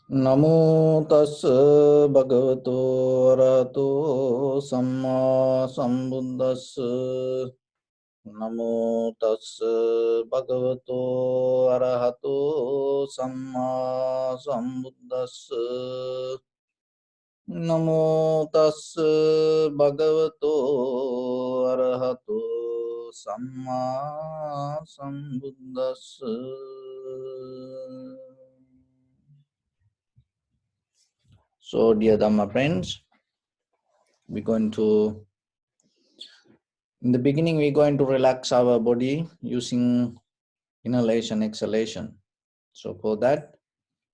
Namo tassa bhagavato arahato samma sambuddhassa. Namo tassa bhagavato arahato samma sambuddhassa. Namo tassa bhagavato arahato samma sambuddhassa. So, dear Dhamma friends, in the beginning, we're going to relax our body using inhalation, exhalation. So for that,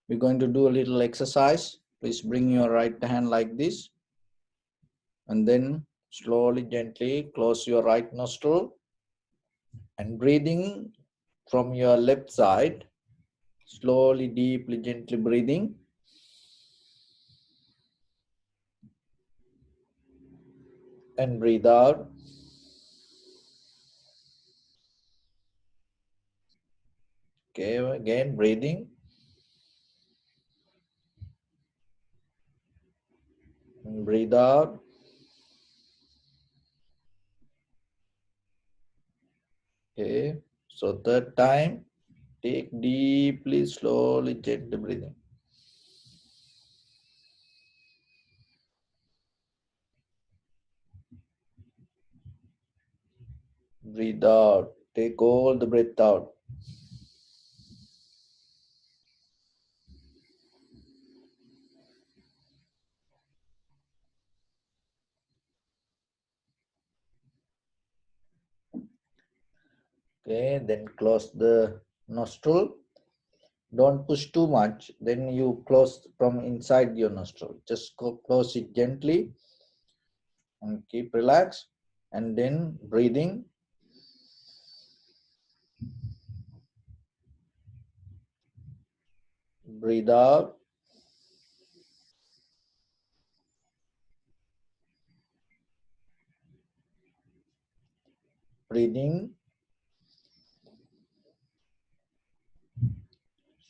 we're going to do a little exercise. Please bring your right hand like this, and then slowly, gently close your right nostril and breathing from your left side. Slowly, deeply, gently breathing. And breathe out. Okay, again breathing. And breathe out. Okay, so third time, take deeply, slowly, gently breathing. Breathe out. Take all the breath out. Okay, then close the nostril. Don't push too much. Then you close from inside your nostril. Just close it gently and keep relaxed. And then breathing. Breathe out. Breathing.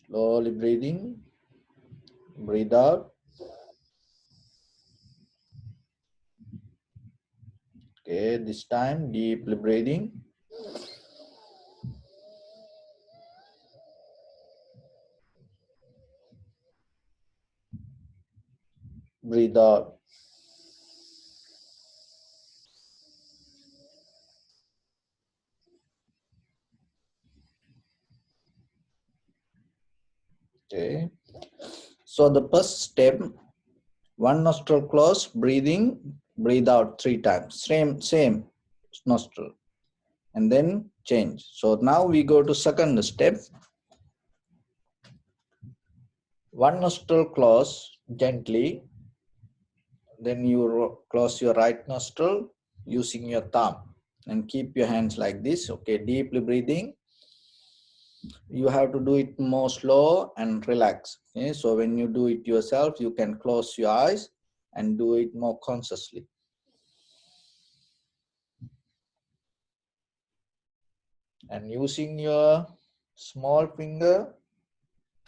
Slowly breathing. Breathe out. Okay, this time deeply breathing. Breathe out. Okay. So the first step, one nostril close, breathing, breathe out 3 times. Same nostril. And then change. So now we go to second step. One nostril close gently. Then you close your right nostril using your thumb. And keep your hands like this. Okay, deeply breathing. You have to do it more slow and relax. Okay, so when you do it yourself, you can close your eyes and do it more consciously. And using your small finger,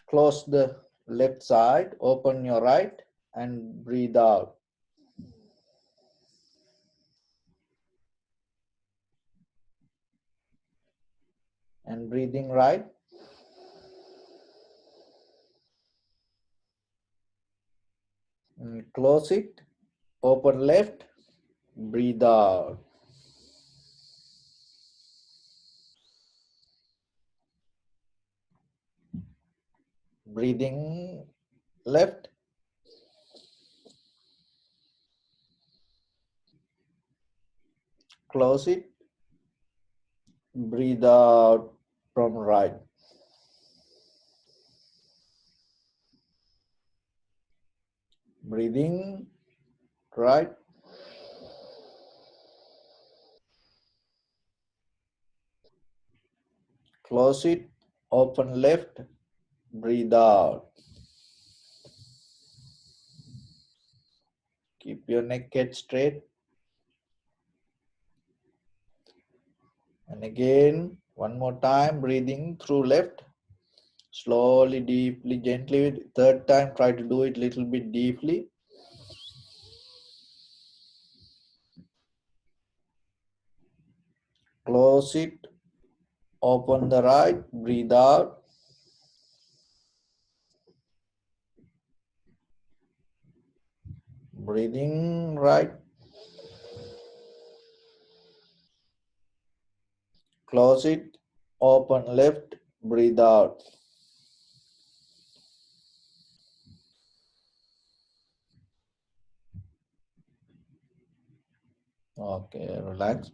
close the left side, open your right, and breathe out. And breathing right. And close it, open left, breathe out. Breathing left. Close it, breathe out from right. Breathing right. Close it, open left, breathe out. Keep your neck head straight. And again, one more time, breathing through left. Slowly, deeply, gently. Third time, try to do it little bit deeply. Close it. Open the right. Breathe out. Breathing right. Close it. Open left. Breathe out. Okay, relax.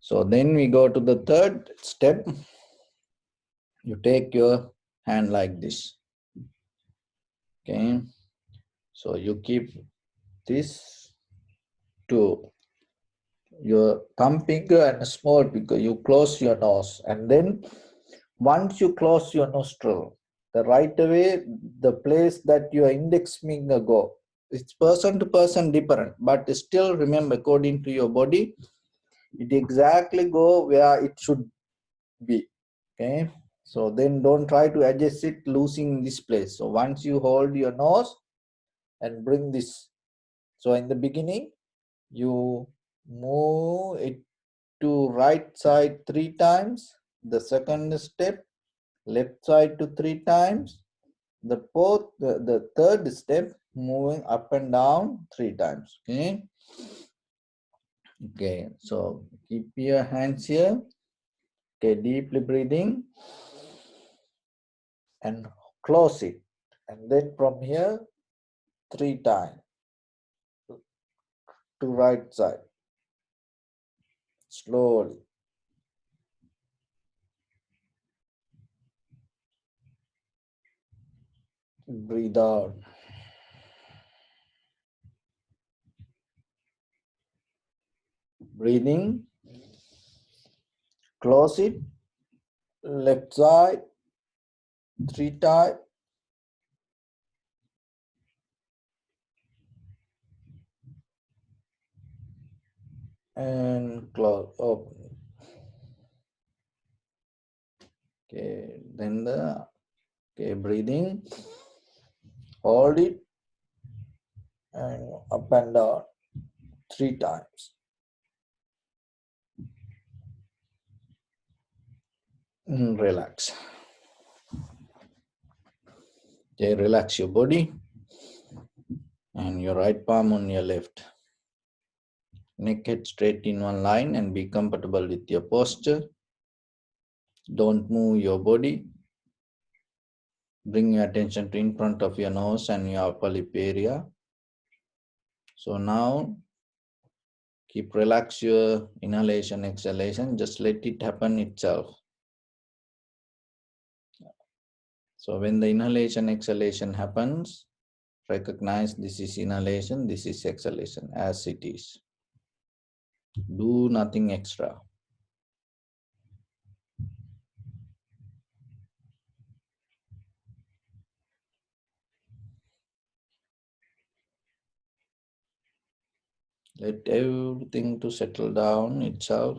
So then we go to the third step. You take your hand like this. Okay. So you keep this to your thumb finger and small finger. You close your nose, and then once you close your nostril, the right away, the place that your index finger go, it's person to person different, but still remember, according to your body, it exactly go where it should be. Okay, so then don't try to adjust it losing this place. So once you hold your nose and bring this, so in the beginning you move it to right side 3 times, the second step left side to 3 times, the third step moving up and down 3 times. Okay, so keep your hands here. Okay, deeply breathing and close it, and then from here 3 times to right side. Slowly breathe out. Breathing, close it, left side 3 times, and close, open. Okay, then breathing, hold it and up and down 3 times. Relax. Okay, relax your body and your right palm on your left. Neck head straight in one line and be comfortable with your posture. Don't move your body. Bring your attention to in front of your nose and your upper lip area. So now keep relax your inhalation, exhalation. Just let it happen itself. So when the inhalation, exhalation happens, recognize this is inhalation, this is exhalation as it is. Do nothing extra. Let everything to settle down itself.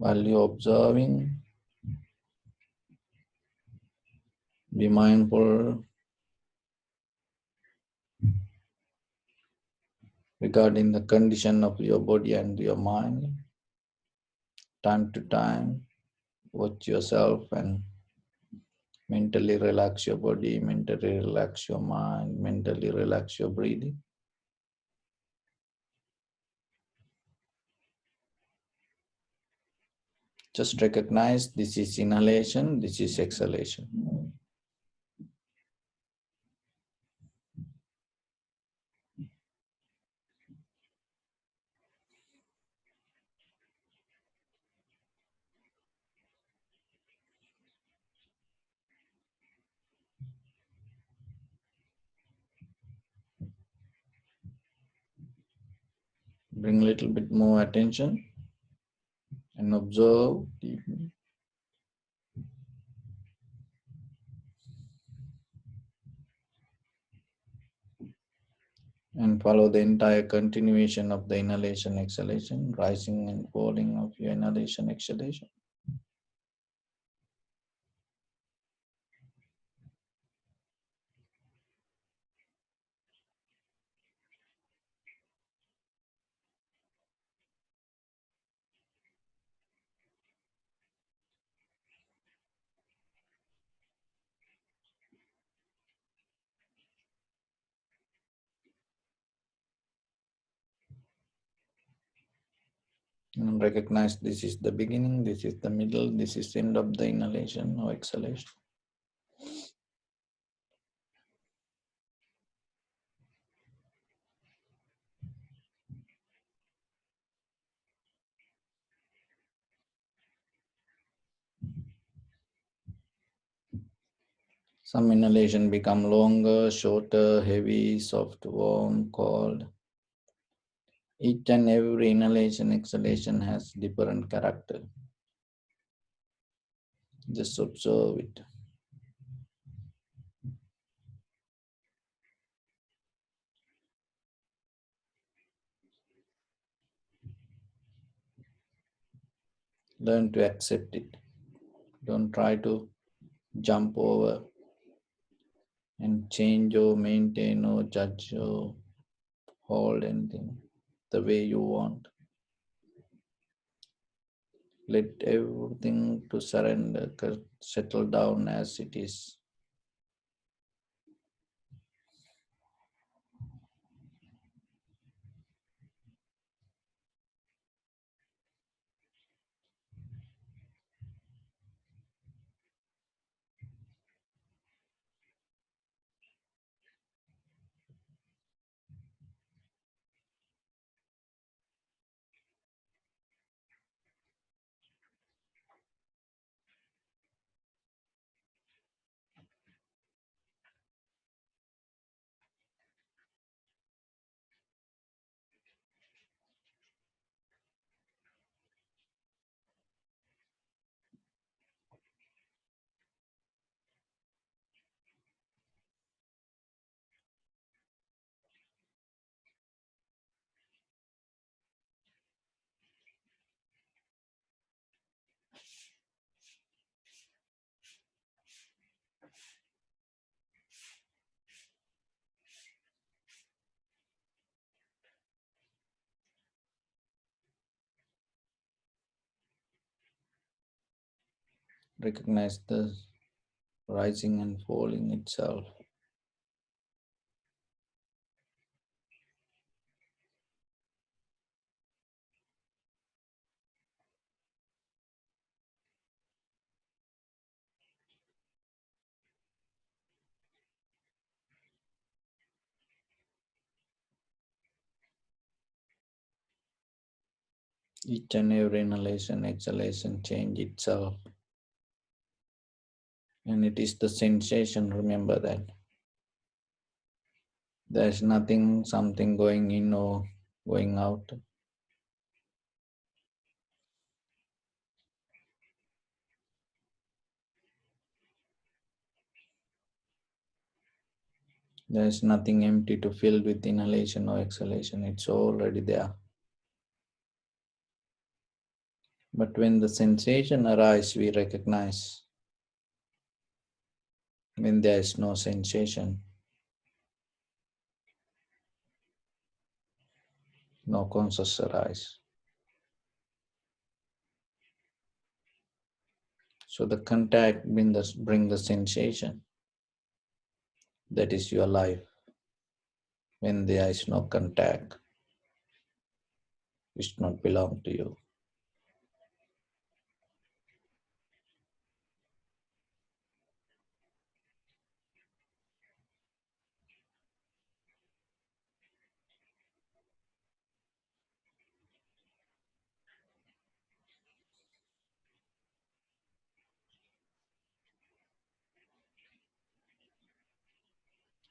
While you're observing, be mindful regarding the condition of your body and your mind. Time to time, watch yourself and mentally relax your body, mentally relax your mind, mentally relax your breathing. Just recognize this is inhalation, this is exhalation. Bring a little bit more attention and observe deeply. And follow the entire continuation of the inhalation, exhalation, rising and falling of your inhalation, exhalation. And recognize this is the beginning, this is the middle, this is the end of the inhalation or exhalation. Some inhalation become longer, shorter, heavy, soft, warm, cold. Each and every inhalation, exhalation has different character. Just observe it. Learn to accept it. Don't try to jump over and change or maintain or judge or hold anything the way you want. Let everything to surrender, settle down as it is. Recognize the rising and falling itself. Each and every inhalation, exhalation change itself. And it is the sensation, remember that. There's nothing, something going in or going out. There's nothing empty to fill with inhalation or exhalation. It's already there. But when the sensation arises, we recognize. When there is no sensation, no conscious arise. So the contact bring the sensation. That is your life. When there is no contact, it not belong to you.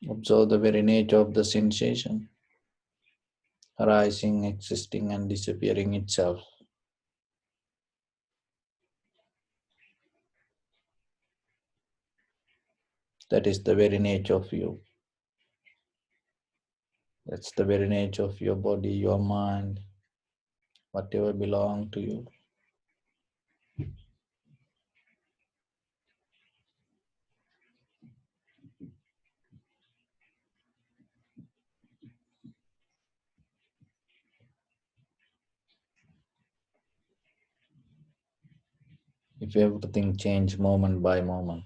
Observe the very nature of the sensation, arising, existing, and disappearing itself. That is the very nature of you. That's the very nature of your body, your mind, whatever belong to you. If everything change moment by moment,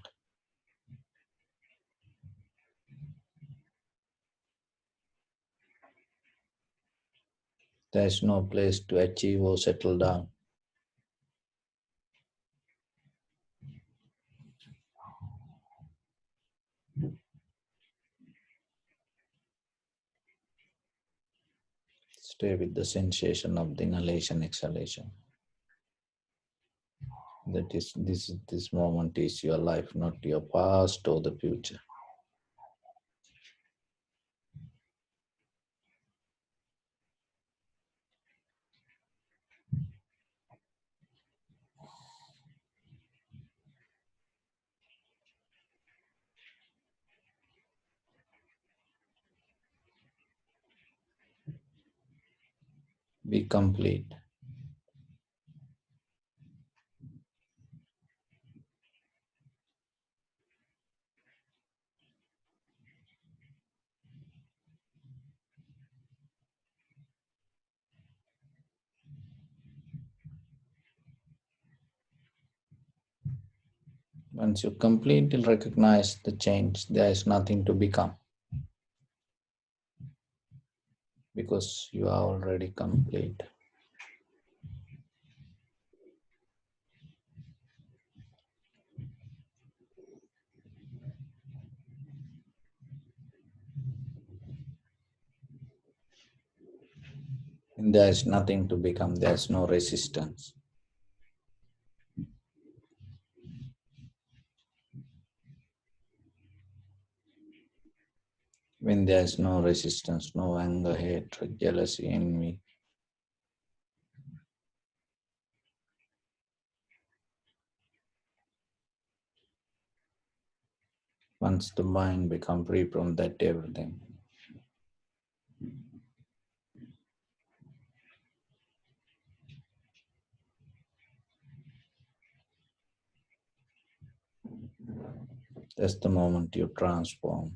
there is no place to achieve or settle down. Stay with the sensation of the inhalation, exhalation. That is, this moment is your life, not your past or the future. Be complete. Once you complete, you'll recognize the change. There is nothing to become because you are already complete. And there is nothing to become. There is no resistance. When there is no resistance, no anger, hatred, jealousy, envy, once the mind becomes free from that everything, that's the moment you transform.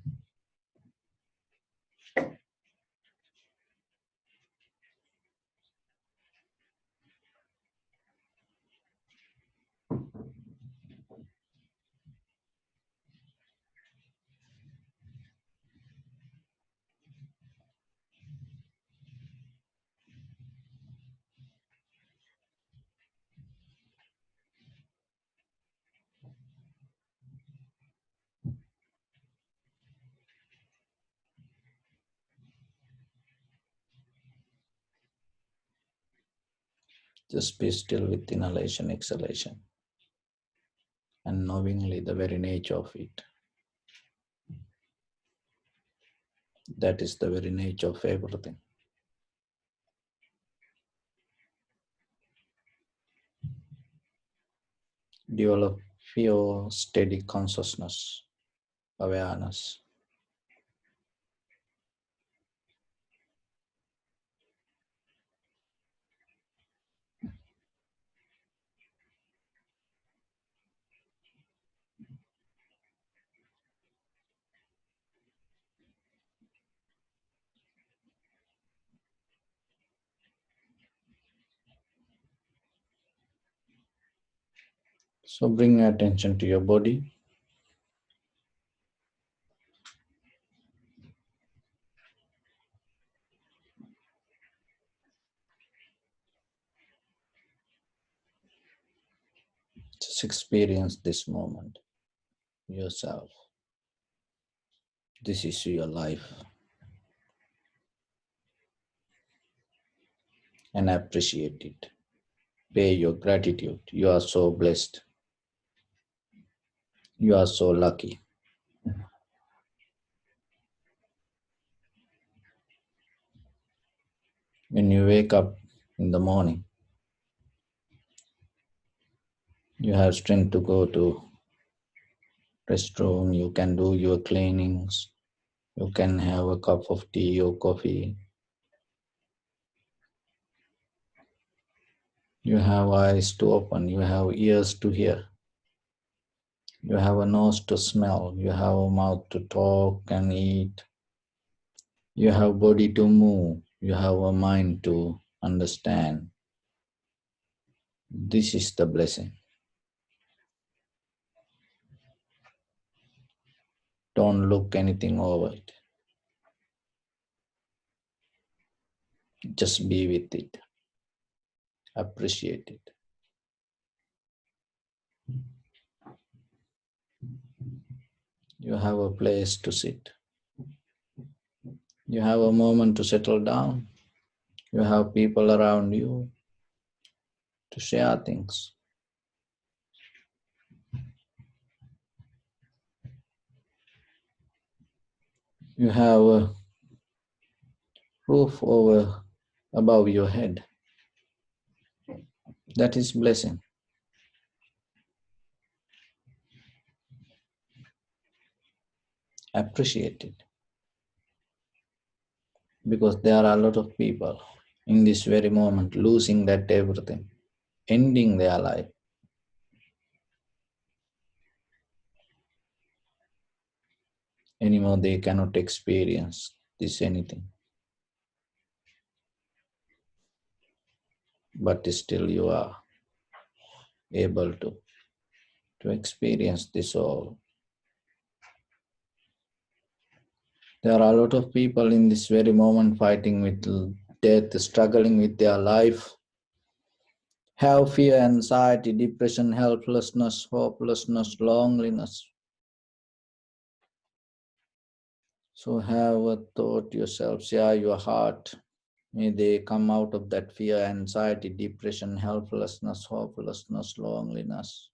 Just be still with inhalation, exhalation, and knowingly the very nature of it. That is the very nature of everything. Develop your steady consciousness, awareness. So bring your attention to your body. Just experience this moment yourself. This is your life. And appreciate it. Pay your gratitude. You are so blessed. You are so lucky. When you wake up in the morning, you have strength to go to restroom, you can do your cleanings, You can have a cup of tea or coffee. You have eyes to open. You have ears to hear. You have a nose to smell. You have a mouth to talk and eat. You have body to move. You have a mind to understand. This is the blessing. Don't look anything over it. Just be with it. Appreciate it. You have a place to sit. You have a moment to settle down. You have people around you to share things. You have a roof over above your head. That is blessing. Appreciate it. Because there are a lot of people in this very moment losing that everything, ending their life. Anymore they cannot experience this anything. But still you are able to experience this all. There are a lot of people in this very moment fighting with death, struggling with their life, have fear, anxiety, depression, helplessness, hopelessness, loneliness. So have a thought yourself, share your heart. May they come out of that fear, anxiety, depression, helplessness, hopelessness, loneliness.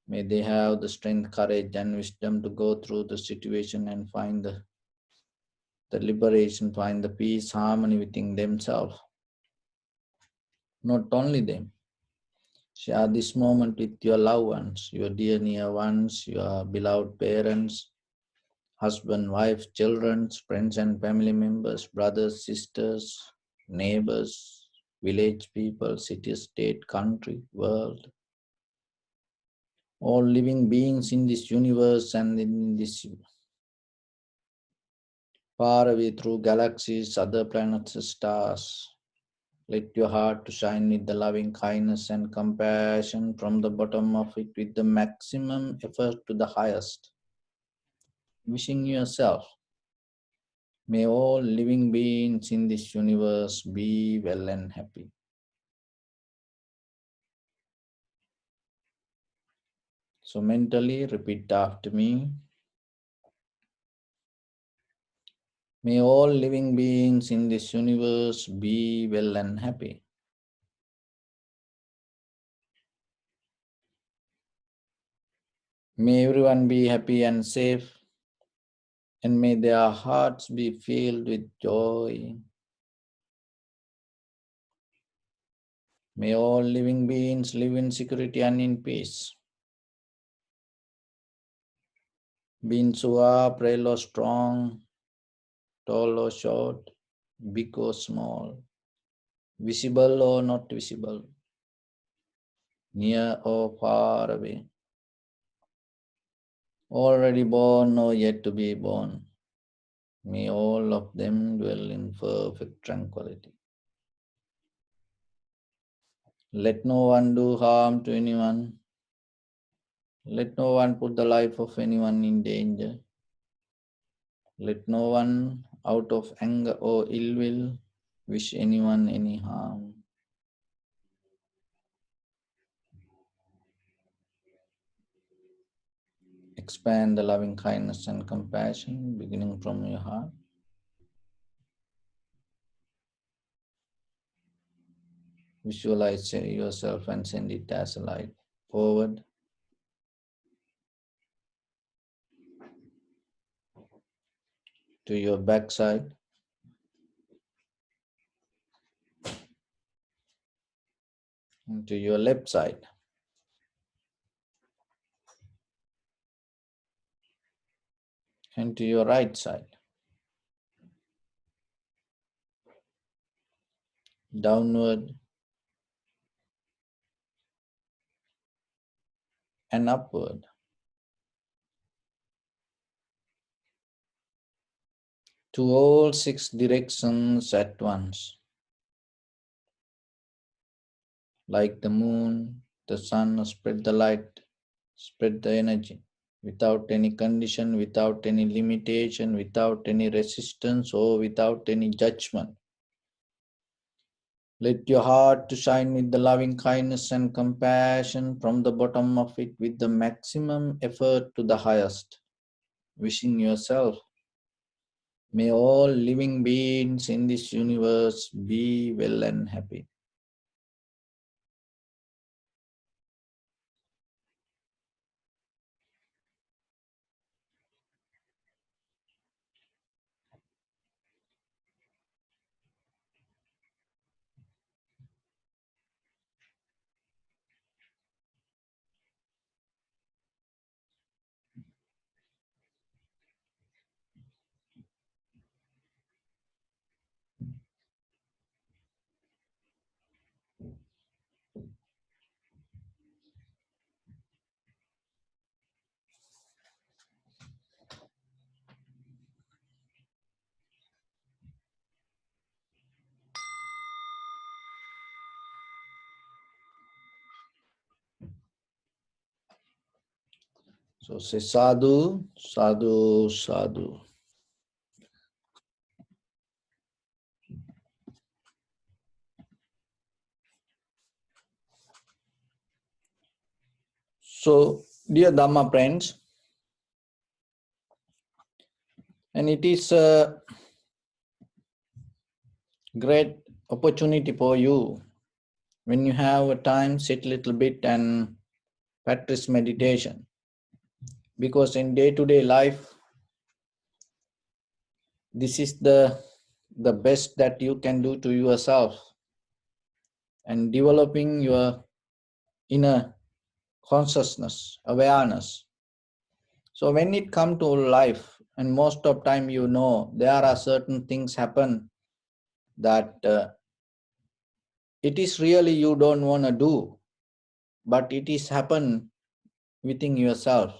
May they have the strength, courage, and wisdom to go through the situation and find the liberation, find the peace, harmony within themselves. Not only them. Share this moment with your loved ones, your dear near ones, your beloved parents, husband, wife, children, friends and family members, brothers, sisters, neighbors, village people, city, state, country, world. All living beings in this universe and in this far away through galaxies, other planets, stars. Let your heart to shine with the loving kindness and compassion from the bottom of it with the maximum effort to the highest. Wishing yourself, may all living beings in this universe be well and happy. So mentally repeat after me. May all living beings in this universe be well and happy. May everyone be happy and safe, and may their hearts be filled with joy. May all living beings live in security and in peace. Being Sua, frail or strong, tall or short, big or small, visible or not visible, near or far away, already born or yet to be born. May all of them dwell in perfect tranquility. Let no one do harm to anyone. Let no one put the life of anyone in danger. Let no one, out of anger or ill will, wish anyone any harm. Expand the loving kindness and compassion beginning from your heart. Visualize yourself and send it as a light forward to your backside, and to your left side, and to your right side. Downward and upward. To all 6 directions at once. Like the moon, the sun, spread the light, spread the energy. Without any condition, without any limitation, without any resistance, or without any judgment. Let your heart to shine with the loving kindness and compassion from the bottom of it with the maximum effort to the highest. Wishing yourself, may all living beings in this universe be well and happy. So say sadhu, sadhu, sadhu. So, dear Dhamma friends, and it is a great opportunity for you when you have a time, sit a little bit and practice meditation. Because in day-to-day life, this is the best that you can do to yourself and developing your inner consciousness, awareness. So when it comes to life, and most of time there are certain things happen that it is really you don't want to do, but it is happen within yourself.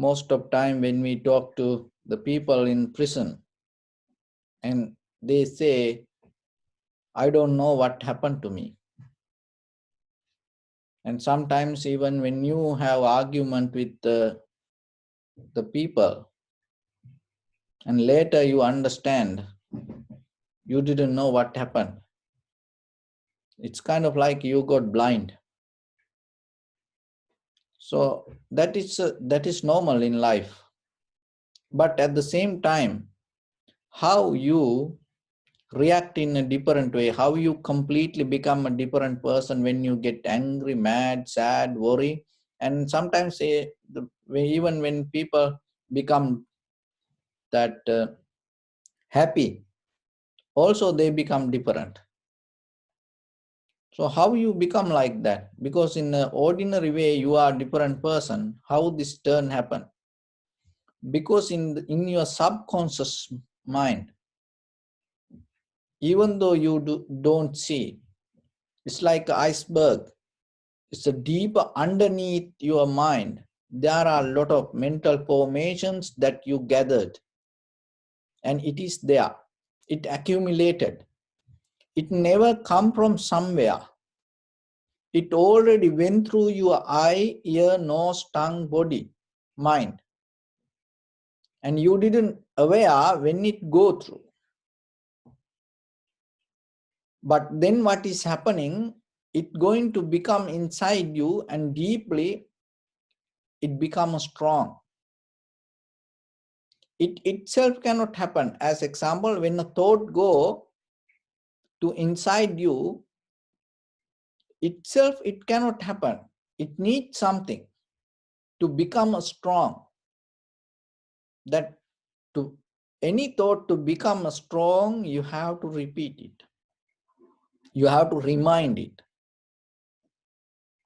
Most of time when we talk to the people in prison and they say, I don't know what happened to me. And sometimes even when you have argument with the people and later you understand you didn't know what happened, it's kind of like you got blind. So that is normal in life. But at the same time, how you react in a different way, how you completely become a different person when you get angry, mad, sad, worry. And sometimes even when people become that happy, also they become different. So how you become like that? Because in an ordinary way you are a different person. How this turn happen? Because in your subconscious mind, even though you don't see, it's like an iceberg. It's a deep underneath your mind. There are a lot of mental formations that you gathered, and it is there. It accumulated. It never come from somewhere. It already went through your eye, ear, nose, tongue, body, mind, and you didn't aware when it go through. But then what is happening? It going to become inside you, and deeply it becomes strong. It itself cannot happen. As example, when a thought go to inside you, itself it cannot happen. It needs something to become strong. That to any thought to become strong, you have to repeat it. You have to remind it.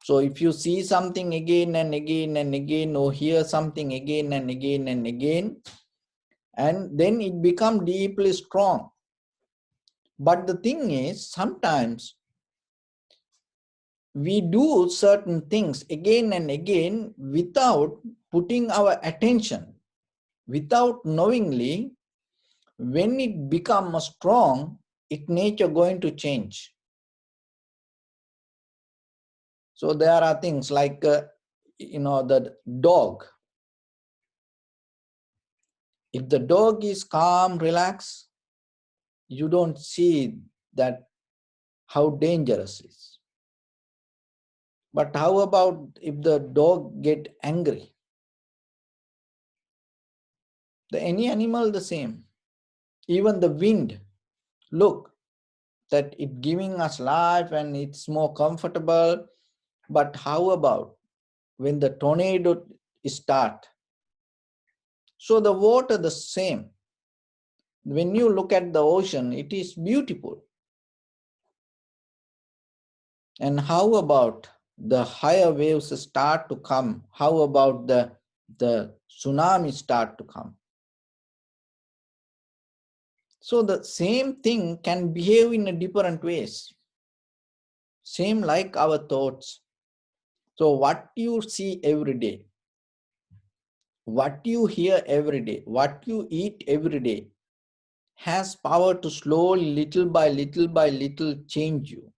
So if you see something again and again and again, or hear something again and again and again, and then it becomes deeply strong. But the thing is, sometimes we do certain things again and again without putting our attention, without knowingly. When it becomes strong, its nature going to change. So there are things like, the dog. If the dog is calm, relaxed, you don't see that how dangerous it is. But how about if the dog get angry? Any animal the same. Even the wind, look, that it giving us life and it's more comfortable. But how about when the tornado start? So the water the same. When you look at the ocean, it is beautiful. And how about the higher waves start to come? How about the tsunami start to come? So the same thing can behave in a different ways. Same like our thoughts. So what you see every day, what you hear every day, what you eat every day has power to slowly, little by little change you.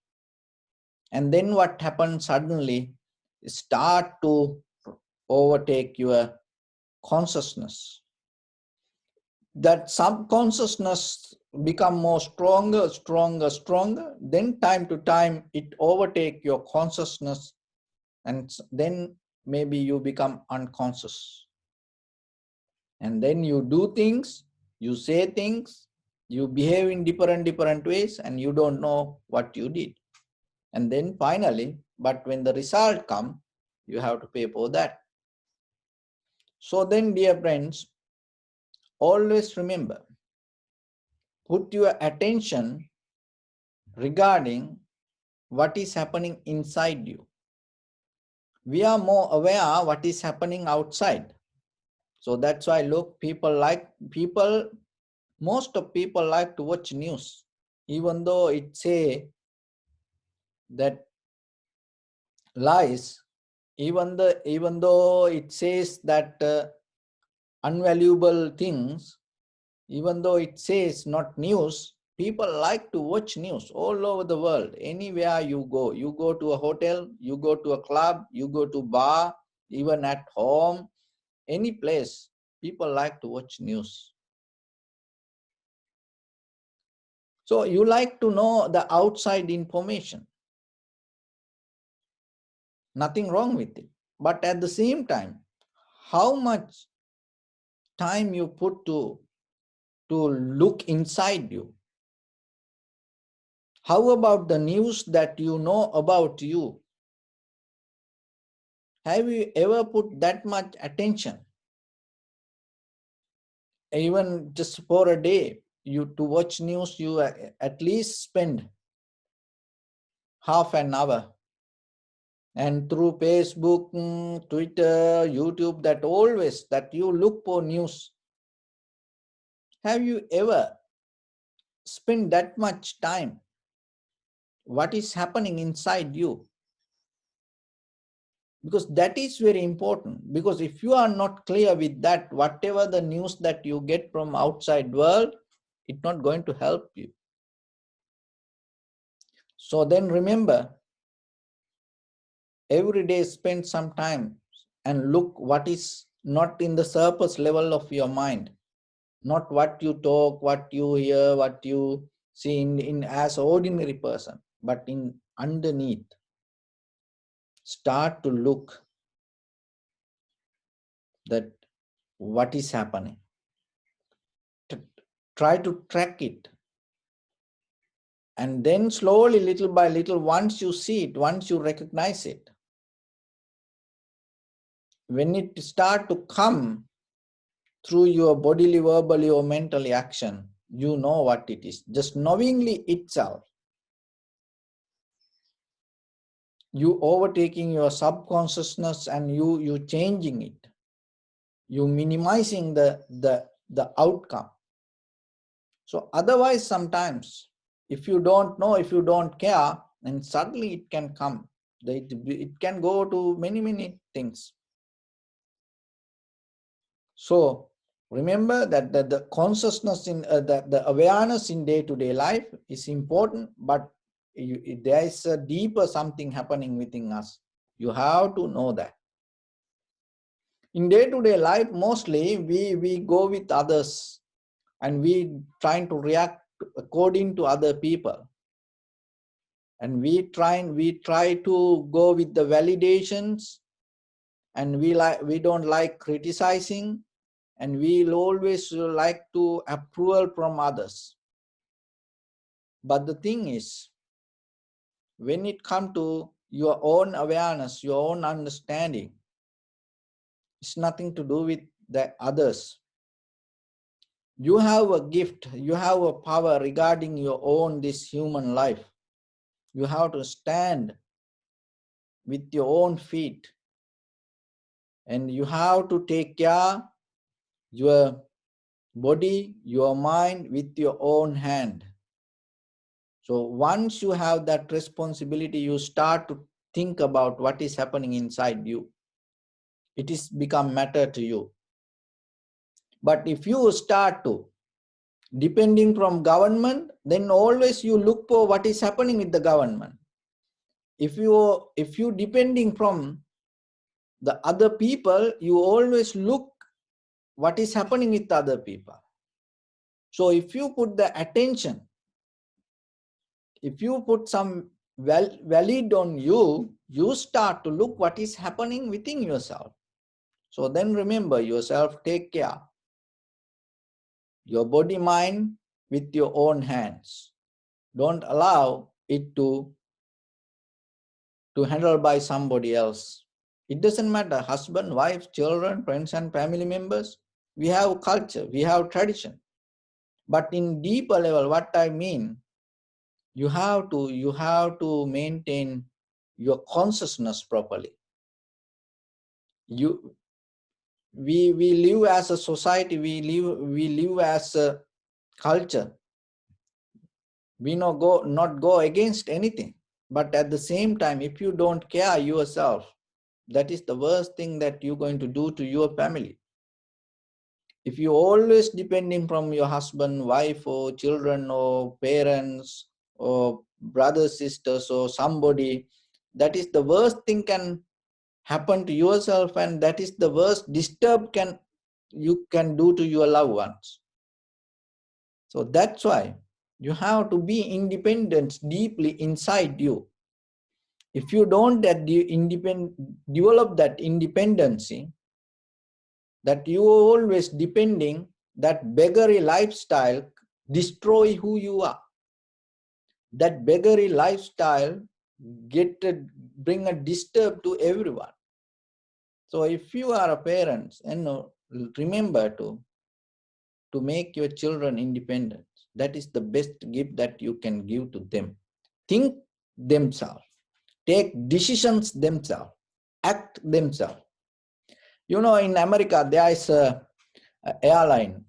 And then what happens suddenly, start to overtake your consciousness. That subconsciousness become more stronger, then time to time it overtake your consciousness, and then maybe you become unconscious. And then you do things, you say things, you behave in different ways, and you don't know what you did. And then finally, but when the result comes, you have to pay for that. So then, dear friends, always remember, put your attention regarding what is happening inside you. We are more aware what is happening outside. So that's why, look, most of people like to watch news, even though it say that lies, even though it says that unvaluable things, even though it says not news, people like to watch news all over the world. Anywhere you go to a hotel, you go to a club, you go to bar, even at home, any place, people like to watch news. So you like to know the outside information. Nothing wrong with it. But at the same time, how much time you put to look inside you? How about the news that you know about you? Have you ever put that much attention? Even just for a day, you to watch news, you at least spend half an hour. And through Facebook, Twitter, YouTube, that you look for news. Have you ever spent that much time? What is happening inside you? Because that is very important. Because if you are not clear with that, whatever the news that you get from outside world, it's not going to help you. So then remember, every day spend some time and look what is not in the surface level of your mind, not what you talk, what you hear, what you see in as ordinary person, but in underneath. Start to look that what is happening. Try to track it. And then slowly, little by little, once you see it, once you recognize it, when it start to come through your bodily, verbally, or mentally action, you know what it is. Just knowingly itself, you overtaking your subconsciousness and you changing it, you minimizing the outcome. So otherwise, sometimes if you don't know, if you don't care, then suddenly it can come. It can go to many things. So remember that the consciousness in the awareness in day-to-day life is important, but there is a deeper something happening within us. You have to know that. In day-to-day life, mostly we go with others and we trying to react according to other people. And we try to go with the validations, and we don't like criticizing, and we'll always like to approval from others. But the thing is, when it comes to your own awareness, your own understanding, it's nothing to do with the others. You have a gift, you have a power regarding your own this human life. You have to stand with your own feet, and you have to take care your body, your mind with your own hand. So once you have that responsibility, you start to think about what is happening inside you. It is become matter to you. But if you start to depending from government, then always you look for what is happening with the government. If you depending from the other people, you always look what is happening with other people. So if you put the attention, if you put some valid on you, you start to look what is happening within yourself. So then remember yourself, take care. Your body, mind with your own hands. Don't allow it to handle by somebody else. It doesn't matter, husband, wife, children, friends and family members. We have culture, we have tradition. But in deeper level, what I mean, you have to maintain your consciousness properly. We live as a society, we live as a culture. We not go against anything, but at the same time, if you don't care yourself, that is the worst thing that you're going to do to your family. If you always depending from your husband, wife, or children, or parents, or brothers, sisters, or somebody, that is the worst thing can happen to yourself, and that is the worst disturb you can do to your loved ones. So that's why you have to be independent deeply inside you. If you don't develop that independency, that you are always depending, that beggary lifestyle destroy who you are. That beggary lifestyle bring a disturb to everyone. So if you are a parent, remember to make your children independent. That is the best gift that you can give to them. Think themselves, take decisions themselves, act themselves. You know, in America, there is a airline,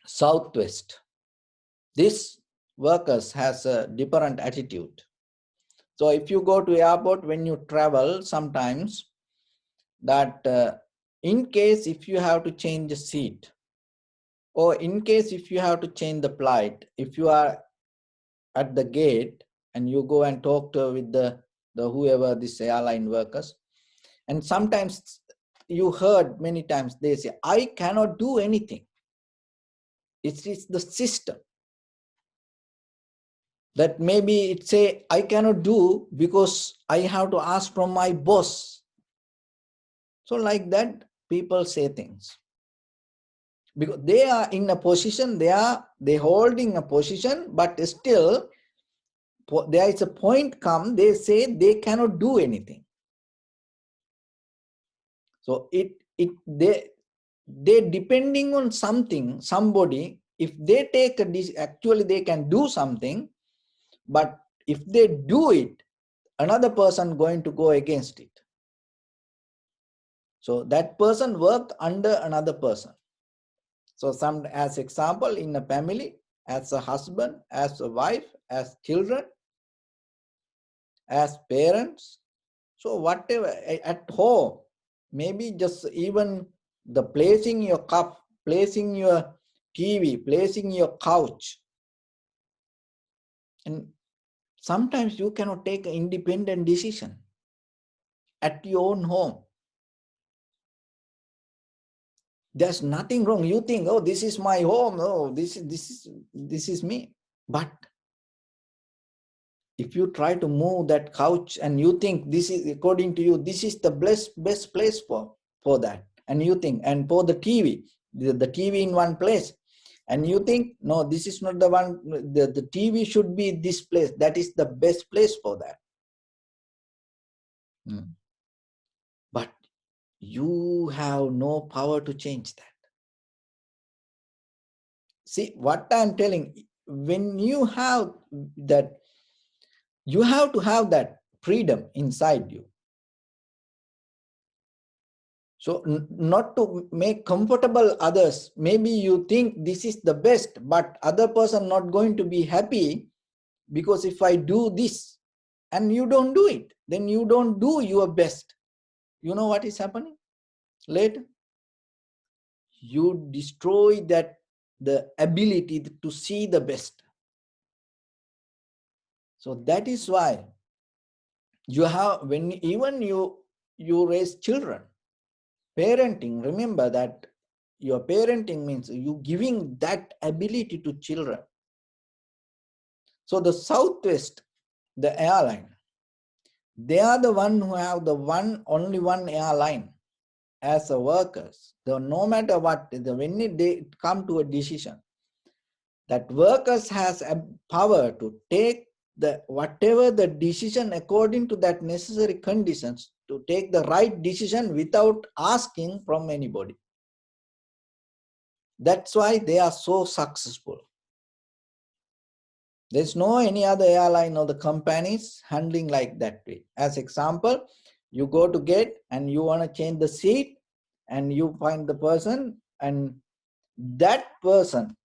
Southwest. This workers has a different attitude. So if you go to airport, when you travel, sometimes that in case if you have to change a seat, or in case if you have to change the flight, if you are at the gate and you go and talk with the whoever this airline workers, and sometimes you heard many times they say, I cannot do anything. It's the system. That maybe it say, I cannot do because I have to ask from my boss. So like that, people say things. Because they are in a position, they holding a position, but still there is a point come, they say they cannot do anything. So they depending on something, somebody, if they take actually they can do something, but if they do it, another person going to go against it. So that person worked under another person. So some, as example, in a family, as a husband, as a wife, as children, as parents. So whatever, at home, maybe just even the placing your cup, placing your TV, placing your couch. And sometimes you cannot take an independent decision at your own home. There's nothing wrong. You think, oh, this is my home. Oh, this is me. But if you try to move that couch and you think this is, according to you, this is the best place for that, and you think, and for the TV, the TV in one place, and you think, no, this is not the one, the TV should be this place, that is the best place for that. But you have no power to change that. See what I'm telling, when you have that, you have to have that freedom inside you. So not to make comfortable others. Maybe you think this is the best, but other person not going to be happy because if I do this and you don't do it, then you don't do your best. You know what is happening later? You destroy that, the ability to see the best. So that is why you have, when even you raise children, parenting, remember that your parenting means you giving that ability to children. So the Southwest, the airline, they are the one who have the only one airline as a workers. So no matter what, when they come to a decision, that workers has a power to take the whatever the decision according to that necessary conditions, to take the right decision without asking from anybody. That's why they are so successful. There's no any other airline or the companies handling like that way. As example, you go to gate and you want to change the seat and you find the person, and that person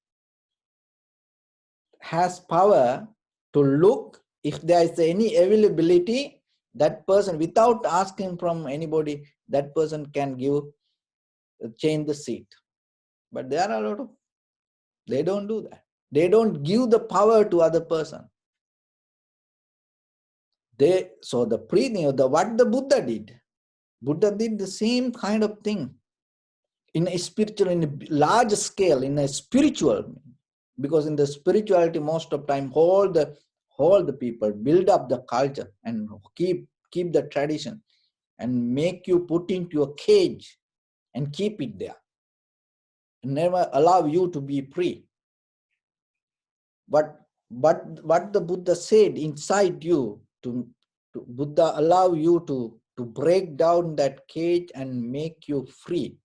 has power to look if there is any availability. That person, without asking from anybody, that person can change the seat. But there are a lot of, they don't do that. They don't give the power to other person. So the what the Buddha did the same kind of thing in a spiritual, in a large scale, in a spiritual, because in the spirituality most of time all the people build up the culture and keep the tradition and make you put into a cage and keep it there, never allow you to be free. But what the Buddha said inside you, to Buddha allow you to break down that cage and make you free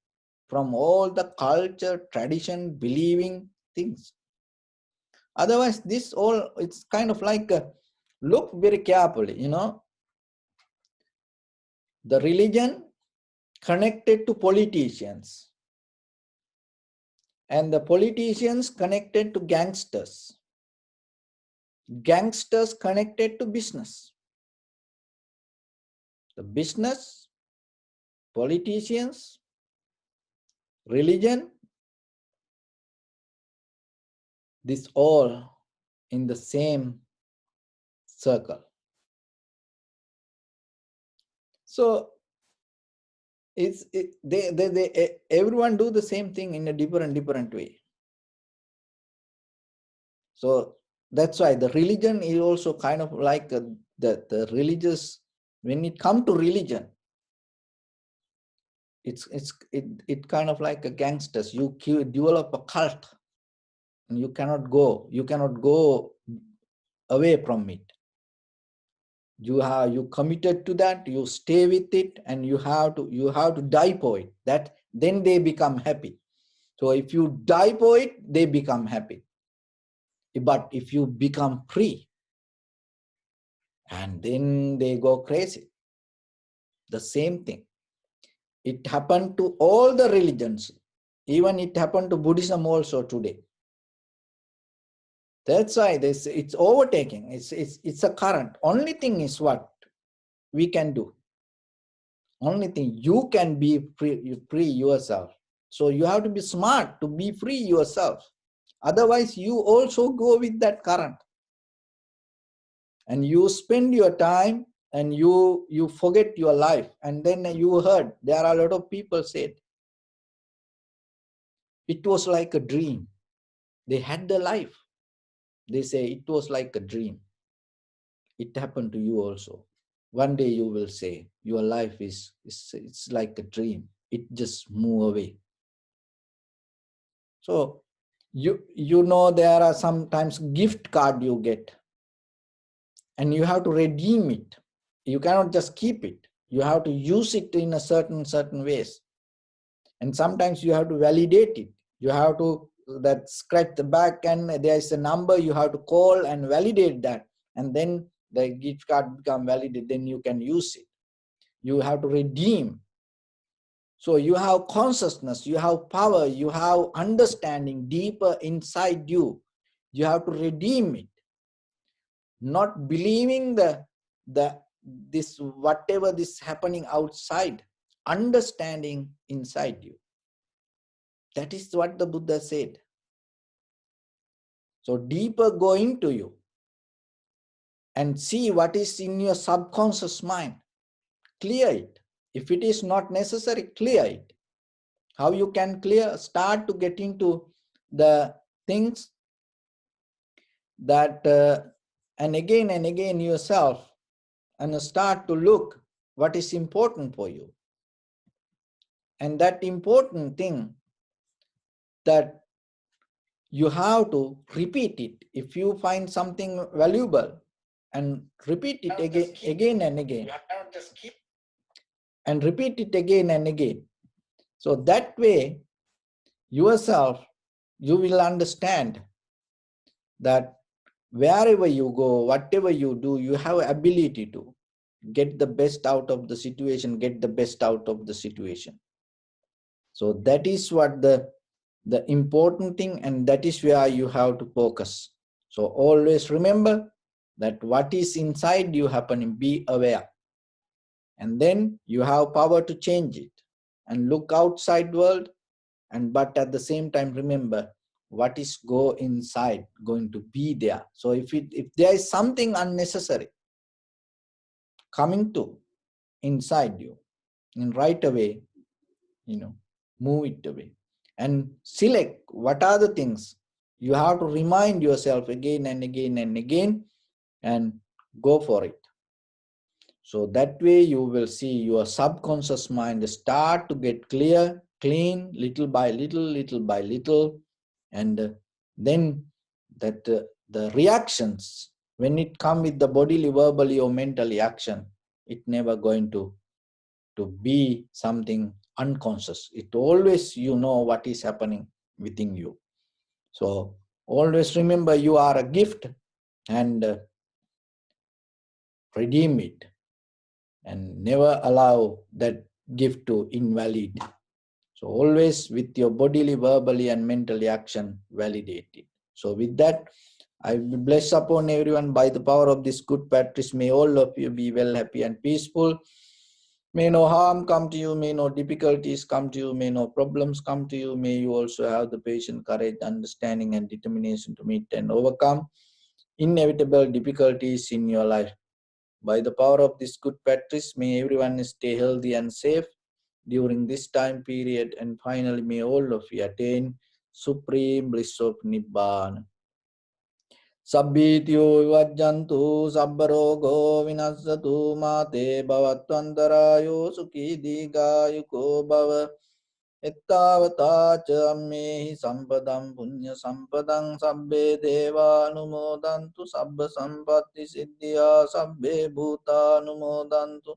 from all the culture, tradition, believing things. Otherwise, this all, it's kind of like, look very carefully, the religion connected to politicians, and the politicians connected to gangsters, gangsters connected to business. The business, politicians, religion, this all in the same circle. So everyone do the same thing in a different way. So that's why the religion is also kind of like the religious. When it comes to religion, it kind of like a gangsters. You develop a cult, and you cannot go away from it. You committed to that, you stay with it, and you have to die for it. That then they become happy. So if you die for it, they become happy. But if you become free, and then they go crazy. The same thing. It happened to all the religions. Even it happened to Buddhism also today. That's why it's overtaking. It's a current. Only thing is what we can do. Only thing, you can be free yourself. So you have to be smart to be free yourself. Otherwise, you also go with that current. And you spend your time and you forget your life. And then you heard, there are a lot of people said, it was like a dream. They had the life. They say it was like a dream. It happened to you also. One day you will say, your life it's like a dream. It just move away. So you know there are sometimes gift card you get and you have to redeem it. You cannot just keep it. You have to use it in a certain ways. And sometimes you have to validate it. You have to that scratch the back and there is a number you have to call and validate that. And then the gift card become validated, then you can use it. You have to redeem. So you have consciousness, you have power, you have understanding deeper inside you. You have to redeem it. Not believing this whatever this happening outside, understanding inside you. That is what the Buddha said. So deeper go into you and see what is in your subconscious mind. Clear it. If it is not necessary, clear it. How you can clear? Start to get into the things that and again yourself, and start to look what is important for you. And that important thing that you have to repeat it. If you find something valuable, and repeat it again and again. And repeat it again and again. So that way, yourself, you will understand that wherever you go, whatever you do, you have ability to get the best out of the situation, get the best out of the situation. So that is what the important thing, and that is where you have to focus. So always remember that what is inside you happening, be aware. And then you have power to change it and look outside world, but at the same time remember what is go inside going to be there. So if there is something unnecessary coming to inside you, and right away, move it away and select what are the things. You have to remind yourself again and again and again and go for it. So that way you will see your subconscious mind start to get clear, clean, little by little. And then that the reactions, when it come with the bodily, verbally or mentally action, it never going to be something unconscious. It always, what is happening within you. So always remember you are a gift, and redeem it. And never allow that gift to invalid. So always with your bodily, verbally and mentally action, validate it. So with that, I bless upon everyone by the power of this good practice. May all of you be well, happy and peaceful. May no harm come to you, may no difficulties come to you, may no problems come to you. May you also have the patience, courage, understanding and determination to meet and overcome inevitable difficulties in your life. By the power of this good practice, may everyone stay healthy and safe during this time period. And finally, may all of you attain supreme bliss of Nibbana. Sabbityo vajjantu sabbarogo vinassatu mate bhavatvantarayo sukhi digayuko bhava. Ettavata ca ammehi sampadam punya sampadam sabbe deva anumodantu sabba sampatti siddhya sabbe bhuta anumodantu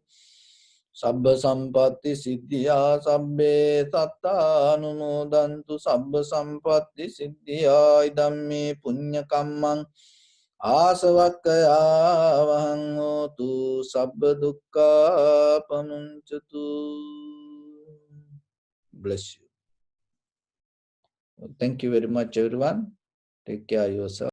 sabba sampatti siddhya sabbe satta anumodantu sabba sampatti siddhya idammi punya kammang asavakkaya vahang sabba dukkha pamunchatu. Bless you. Thank you very much, everyone. Take care of yourself.